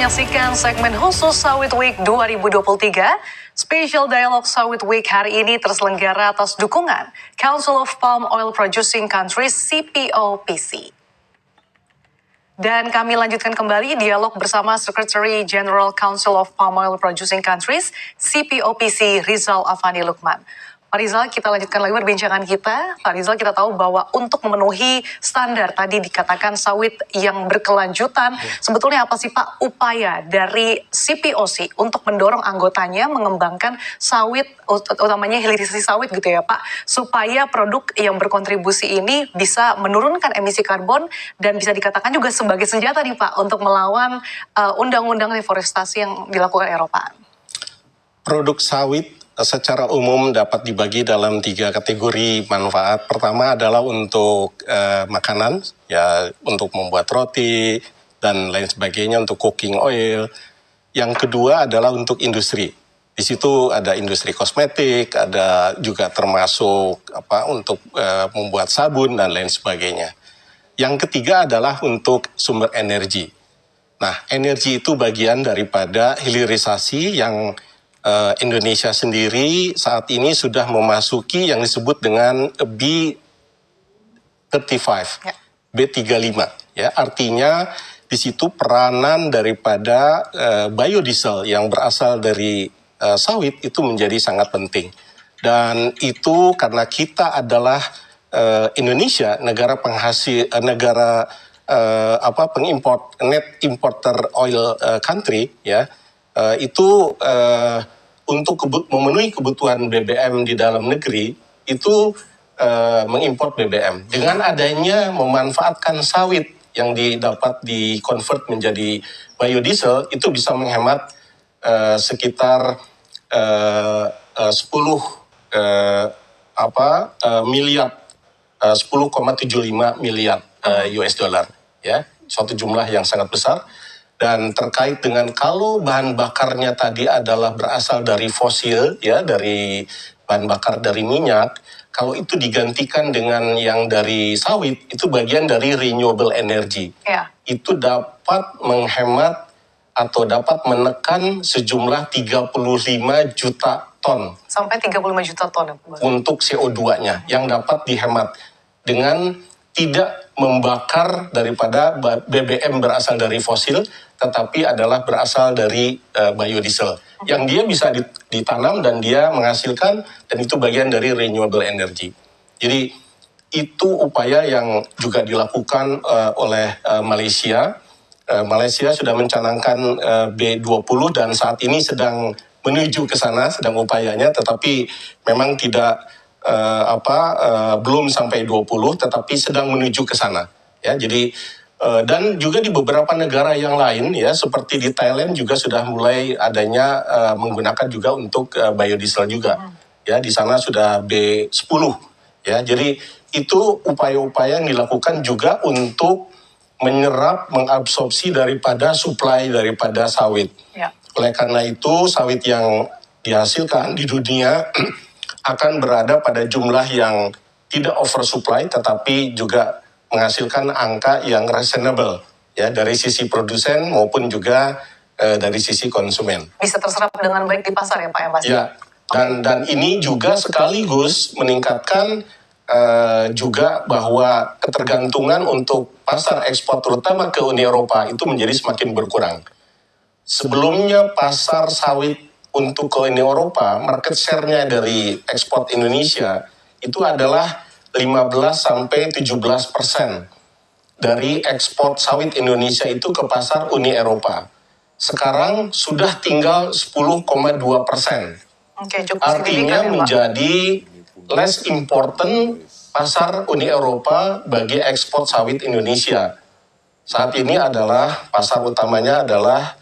menyaksikan segmen khusus Sawit Week 2023. Special Dialogue Sawit Week hari ini terselenggara atas dukungan Council of Palm Oil Producing Countries CPOPC. Dan kami lanjutkan kembali dialog bersama Secretary General Council of Palm Oil Producing Countries CPOPC Rizal Afandi Lukman. Pak Rizal, kita lanjutkan lagi perbincangan kita. Pak Rizal, kita tahu bahwa untuk memenuhi standar tadi dikatakan sawit yang berkelanjutan, sebetulnya apa sih Pak upaya dari CPOC untuk mendorong anggotanya mengembangkan sawit, utamanya hilirisasi sawit gitu ya Pak, supaya produk yang berkontribusi ini bisa menurunkan emisi karbon dan bisa dikatakan juga sebagai senjata nih Pak untuk melawan undang-undang deforestasi yang dilakukan Eropa. Produk sawit secara umum dapat dibagi dalam 3 kategori manfaat. Pertama adalah untuk makanan, ya untuk membuat roti dan lain sebagainya, untuk cooking oil. Yang kedua adalah untuk industri. Di situ ada industri kosmetik, ada juga termasuk untuk membuat sabun dan lain sebagainya. Yang ketiga adalah untuk sumber energi. Nah, energi itu bagian daripada hilirisasi yang Indonesia sendiri saat ini sudah memasuki yang disebut dengan B35, ya. B35, ya, artinya di situ peranan daripada biodiesel yang berasal dari sawit itu menjadi sangat penting. Dan itu karena kita adalah Indonesia negara penghasil pengimport, net importer oil country, ya. Itu untuk memenuhi kebutuhan BBM di dalam negeri itu mengimpor BBM. Dengan adanya memanfaatkan sawit yang didapat di-convert menjadi biodiesel, itu bisa menghemat sekitar 10,75 miliar US dollar, ya, suatu jumlah yang sangat besar. Dan terkait dengan kalau bahan bakarnya tadi adalah berasal dari fosil, ya, dari bahan bakar dari minyak, kalau itu digantikan dengan yang dari sawit, itu bagian dari renewable energy. Ya. Itu dapat menghemat atau dapat menekan sejumlah 35 juta ton. Sampai 35 juta ton. Untuk CO2-nya yang dapat dihemat dengan tidak membakar daripada BBM berasal dari fosil, tetapi adalah berasal dari biodiesel. Yang dia bisa ditanam dan dia menghasilkan, dan itu bagian dari renewable energy. Jadi itu upaya yang juga dilakukan oleh Malaysia. Malaysia sudah mencanangkan B20 dan saat ini sedang menuju ke sana, sedang upayanya, tetapi memang tidak belum sampai 20, tetapi sedang menuju ke sana, ya. Jadi dan juga di beberapa negara yang lain, ya, seperti di Thailand juga sudah mulai adanya menggunakan juga untuk biodiesel juga, ya. Di sana sudah B10, ya. Jadi itu upaya-upaya yang dilakukan juga untuk menyerap, mengabsorpsi daripada supply daripada sawit, ya. Oleh karena itu sawit yang dihasilkan di dunia akan berada pada jumlah yang tidak oversupply, tetapi juga menghasilkan angka yang reasonable, ya, dari sisi produsen maupun juga dari sisi konsumen. Bisa terserap dengan baik di pasar ya Pak, ya Mas? Ya, dan ini juga sekaligus meningkatkan juga bahwa ketergantungan untuk pasar ekspor terutama ke Uni Eropa itu menjadi semakin berkurang. Sebelumnya pasar sawit untuk ke Uni Eropa, market share-nya dari ekspor Indonesia itu adalah 15-17% dari ekspor sawit Indonesia itu ke pasar Uni Eropa. Sekarang sudah tinggal 10,2%. Artinya menjadi less important pasar Uni Eropa bagi ekspor sawit Indonesia. Saat ini adalah pasar utamanya adalah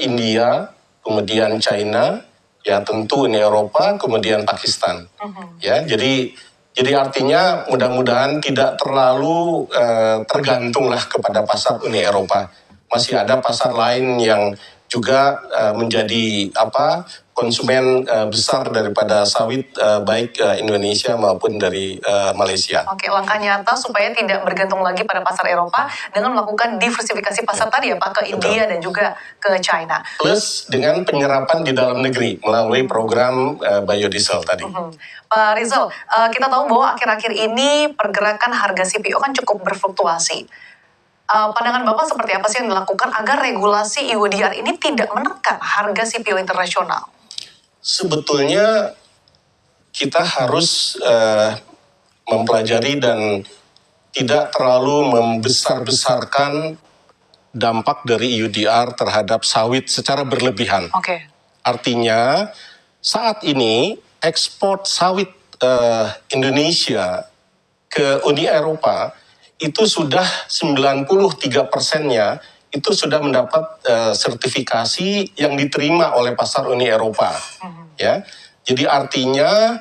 India, kemudian China, ya tentu Uni Eropa, kemudian Pakistan. Ya, jadi artinya mudah-mudahan tidak terlalu tergantunglah kepada pasar Uni Eropa. Masih ada pasar lain yang juga menjadi konsumen besar daripada sawit baik Indonesia maupun dari Malaysia. Oke, langkah nyata supaya tidak bergantung lagi pada pasar Eropa dengan melakukan diversifikasi pasar tadi ya Pak, ke India dan juga ke China. Plus dengan penyerapan di dalam negeri melalui program biodiesel tadi. Pak Rizal, kita tahu bahwa akhir-akhir ini pergerakan harga CPO kan cukup berfluktuasi. Pandangan Bapak seperti apa sih yang dilakukan agar regulasi EUDR ini tidak menekan harga CPO internasional? Sebetulnya kita harus mempelajari dan tidak terlalu membesar-besarkan dampak dari EUDR terhadap sawit secara berlebihan. Oke. Artinya saat ini ekspor sawit Indonesia ke Uni Eropa itu sudah 93%-nya itu sudah mendapat sertifikasi yang diterima oleh pasar Uni Eropa. Ya, jadi artinya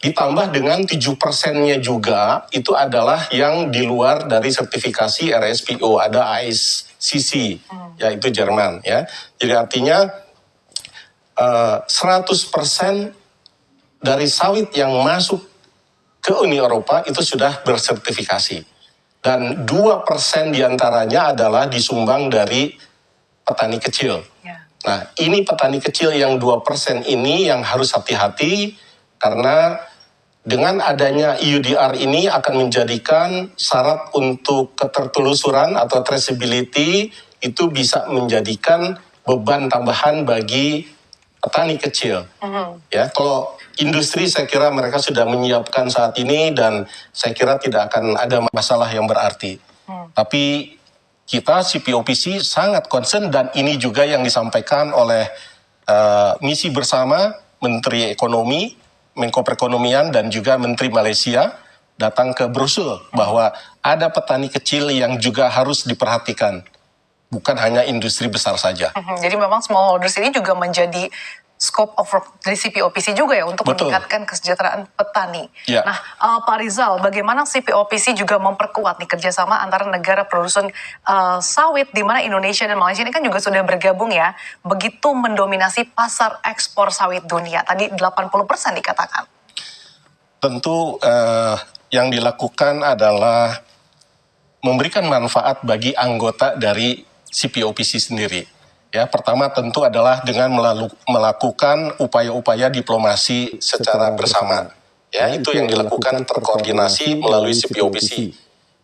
ditambah dengan 7%-nya juga itu adalah yang di luar dari sertifikasi RSPO, ada ASCC, yaitu Jerman. Ya, jadi artinya 100% dari sawit yang masuk ke Uni Eropa itu sudah bersertifikasi. Dan 2% diantaranya adalah disumbang dari petani kecil. Ya. Nah, ini petani kecil yang 2% ini yang harus hati-hati karena dengan adanya EUDR ini akan menjadikan syarat untuk ketertelusuran atau traceability itu bisa menjadikan beban tambahan bagi petani kecil. Ya, kalau industri saya kira mereka sudah menyiapkan saat ini dan saya kira tidak akan ada masalah yang berarti. Tapi kita CPOPC sangat concern dan ini juga yang disampaikan oleh misi bersama Menteri Ekonomi, Menko Perekonomian dan juga Menteri Malaysia datang ke Brussel bahwa ada petani kecil yang juga harus diperhatikan. Bukan hanya industri besar saja. Jadi memang smallholders ini juga menjadi scope of work dari CPOPC juga ya untuk Betul. meningkatkan kesejahteraan petani. Ya. Nah, Pak Rizal, bagaimana CPOPC juga memperkuat nih kerjasama antara negara produsen sawit di mana Indonesia dan Malaysia ini kan juga sudah bergabung ya, begitu mendominasi pasar ekspor sawit dunia. Tadi 80% dikatakan. Tentu yang dilakukan adalah memberikan manfaat bagi anggota dari CPOPC sendiri. Ya, pertama tentu adalah dengan melakukan upaya-upaya diplomasi secara bersama. Ya, itu yang dilakukan terkoordinasi melalui CPOPC.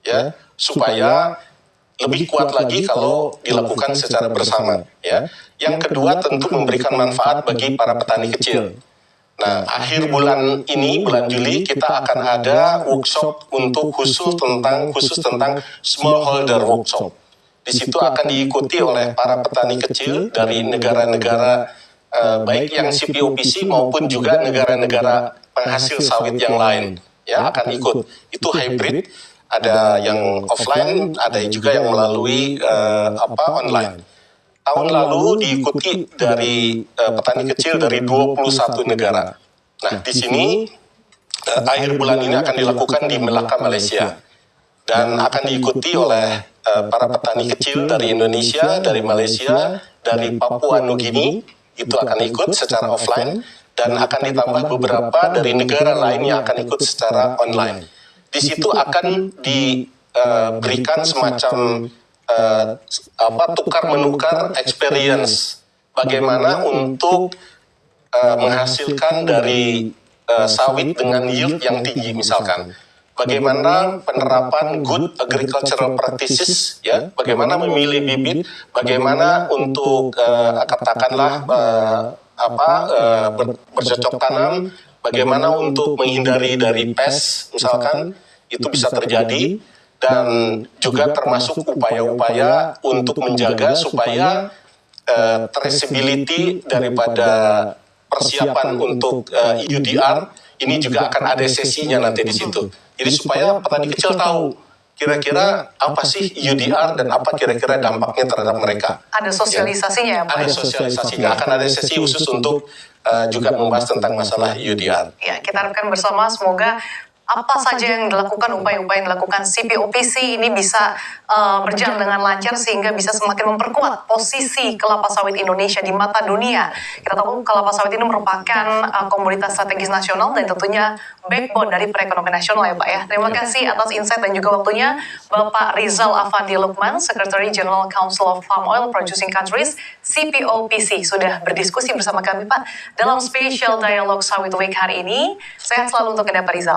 Ya, supaya lebih kuat lagi kalau dilakukan secara bersama. Ya, yang kedua tentu memberikan manfaat bagi para petani kecil. Nah, akhir bulan ini, bulan Juli, kita akan ada workshop untuk khusus tentang smallholder workshop. Di situ akan diikuti oleh para petani kecil dari negara-negara baik yang CPOPC maupun juga negara-negara penghasil sawit yang lain. Ya, akan ikut. Itu hybrid, ada yang offline, ada juga yang melalui online. Tahun lalu diikuti dari petani kecil dari 21 negara. Nah, di sini akhir bulan ini akan dilakukan di Melaka, Malaysia. Dan akan diikuti oleh para petani kecil dari Indonesia, dari Malaysia, dari Papua Nugini, itu akan ikut secara offline. Dan akan ditambah beberapa dari negara lain yang akan ikut secara online. Di situ akan diberikan semacam tukar-menukar experience bagaimana untuk menghasilkan dari sawit dengan yield yang tinggi misalkan. Bagaimana penerapan good agricultural practices, ya, bagaimana memilih bibit, bagaimana untuk katakanlah bercocok tanam, bagaimana untuk menghindari dari pest misalkan itu bisa terjadi. Dan juga termasuk upaya-upaya untuk menjaga supaya traceability daripada persiapan untuk EUDR ini juga akan ada sesinya nanti di situ. Jadi supaya petani kecil tahu kira-kira apa sih EUDR dan apa kira-kira dampaknya terhadap mereka. Ada sosialisasinya ya Pak? Ada sosialisasinya, akan ada sesi khusus untuk juga membahas tentang masalah EUDR. Ya, kita harapkan bersama semoga apa saja yang dilakukan, upaya-upaya yang dilakukan CPOPC ini bisa berjalan dengan lancar sehingga bisa semakin memperkuat posisi kelapa sawit Indonesia di mata dunia. Kita tahu kelapa sawit ini merupakan komoditas strategis nasional dan tentunya backbone dari perekonomian nasional ya Pak ya. Terima kasih atas insight dan juga waktunya Bapak Rizal Afandi Lukman, Secretary General Council of Palm Oil Producing Countries CPOPC sudah berdiskusi bersama kami Pak dalam Special Dialogue Sawit Week hari ini. Sehat selalu untuk Anda Pak Rizal.